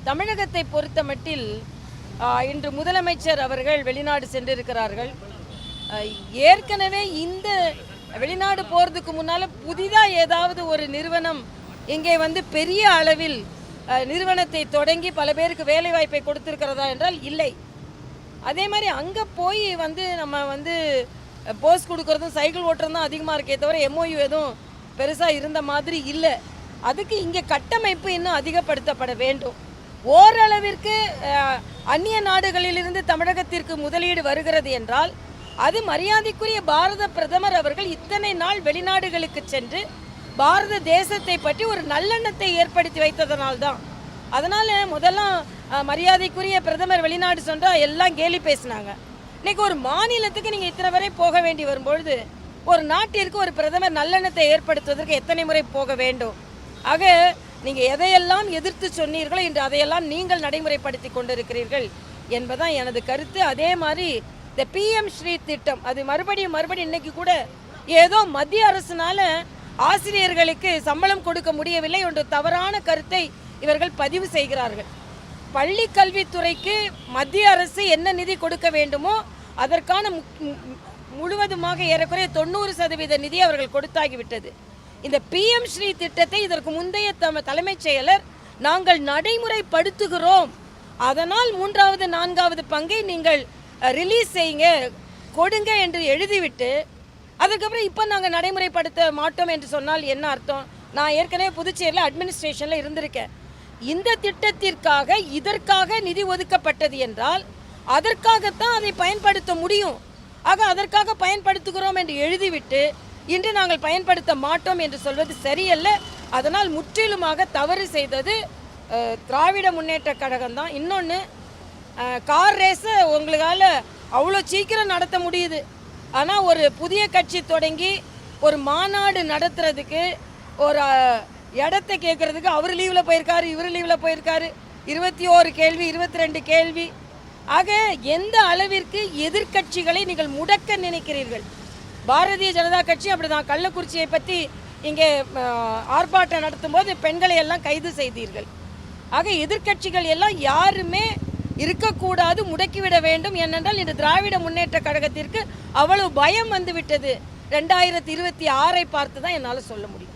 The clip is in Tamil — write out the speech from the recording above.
தமிழகத்தை பொறுத்தமட்டில் இன்று முதலமைச்சர் அவர்கள் வெளிநாடு சென்றிருக்கிறார்கள். ஏற்கனவே இந்த வெளிநாடு போகிறதுக்கு முன்னால் புதிதாக ஏதாவது ஒரு நிறுவனம் இங்கே வந்து பெரிய அளவில் நிறுவனத்தை தொடங்கி பல பேருக்கு வேலைவாய்ப்பை கொடுத்திருக்கிறதா என்றால் இல்லை. அதே மாதிரி அங்கே போய் வந்து நம்ம வந்து போஸ்ட் கொடுக்கறதும் சைக்கிள் ஓட்டுறதும் தான் அதிகமாக இருக்கே தவிர எம்ஓயு எதுவும் பெருசாக இருந்த மாதிரி இல்லை. அதுக்கு இங்கே கட்டமைப்பு இன்னும் அதிகப்படுத்தப்பட வேண்டும். ஓரளவிற்கு அந்நிய நாடுகளிலிருந்து தமிழகத்திற்கு முதலீடு வருகிறது என்றால் அது மரியாதைக்குரிய பாரத பிரதமர் அவர்கள் இத்தனை நாள் வெளிநாடுகளுக்கு சென்று பாரத தேசத்தை பற்றி ஒரு நல்லெண்ணத்தை ஏற்படுத்தி வைத்ததனால்தான். அதனால் முதல்லாம் மரியாதைக்குரிய பிரதமர் வெளிநாடு சொன்னால் எல்லாம் கேலி பேசினாங்க. இன்றைக்கி ஒரு மாநிலத்துக்கு நீங்கள் இத்தனை வரை போக வேண்டி வரும்பொழுது ஒரு நாட்டிற்கு ஒரு பிரதமர் நல்லெண்ணத்தை ஏற்படுத்துவதற்கு எத்தனை முறை போக வேண்டும்? ஆக நீங்கள் எதையெல்லாம் எதிர்த்து சொன்னீர்களோ இன்று அதையெல்லாம் நீங்கள் நடைமுறைப்படுத்தி கொண்டிருக்கிறீர்கள் என்பதுதான் எனது கருத்து. அதே மாதிரி இந்த பிஎம் ஸ்ரீ திட்டம் அது மறுபடியும் இன்னைக்கு கூட ஏதோ மத்திய அரசுனால ஆசிரியர்களுக்கு சம்பளம் கொடுக்க முடியவில்லை என்ற தவறான கருத்தை இவர்கள் பதிவு செய்கிறார்கள். பள்ளி கல்வித்துறைக்கு மத்திய அரசு என்ன நிதி கொடுக்க வேண்டுமோ அதற்கான முழுவதுமாக ஏறக்குறைய 90% நிதி அவர்கள் கொடுத்தாகிவிட்டது. இந்த பிஎம் ஸ்ரீ திட்டத்தை இதற்கு முந்தைய தலைமைச் செயலர் நாங்கள் நடைமுறைப்படுத்துகிறோம், அதனால் 3வது 4வது பங்கை நீங்கள் ரிலீஸ் செய்யுங்க கொடுங்க என்று எழுதிவிட்டு அதுக்கப்புறம் இப்போ நாங்கள் நடைமுறைப்படுத்த மாட்டோம் என்று சொன்னால் என்ன அர்த்தம்? நான் ஏற்கனவே புதுச்சேரியில் அட்மினிஸ்ட்ரேஷனில் இருந்திருக்கேன். இந்த திட்டத்திற்காக இதற்காக நிதி ஒதுக்கப்பட்டது என்றால் அதற்காகத்தான் அதை பயன்படுத்த முடியும். ஆக அதற்காக பயன்படுத்துகிறோம் என்று எழுதிவிட்டு இன்று நாங்கள் பயன்படுத்த மாட்டோம் என்று சொல்வது சரியல்ல. அதனால் முற்றிலுமாக தவறு செய்தது திராவிட முன்னேற்ற கழகம் தான். இன்னொன்று, கார் ரேஸை உங்களால் அவ்வளோ சீக்கிரம் நடத்த முடியுது. ஆனால் ஒரு புதிய கட்சி தொடங்கி ஒரு மாநாடு நடத்துறதுக்கு ஒரு இடத்தை கேட்குறதுக்கு அவர் லீவில் போயிருக்காரு, இவர் லீவில் போயிருக்காரு, 21 கேள்வி 22 கேள்வி. ஆக எந்த அளவிற்கு எதிர்கட்சிகளை நீங்கள் முடக்க நினைக்கிறீர்கள்? பாரதிய ஜனதா கட்சி அப்படி தான் கள்ளக்குறிச்சியை பற்றி இங்கே ஆர்ப்பாட்டம் நடத்தும் போது பெண்களை எல்லாம் கைது செய்தீர்கள். ஆக எதிர்கட்சிகள் எல்லாம் யாருமே இருக்கக்கூடாது, முடக்கிவிட வேண்டும். ஏனென்றால் இந்த திராவிட முன்னேற்ற கழகத்திற்கு அவ்வளவு பயம் வந்துவிட்டது. 2026 பார்த்து தான் என்னால் சொல்ல முடியும்.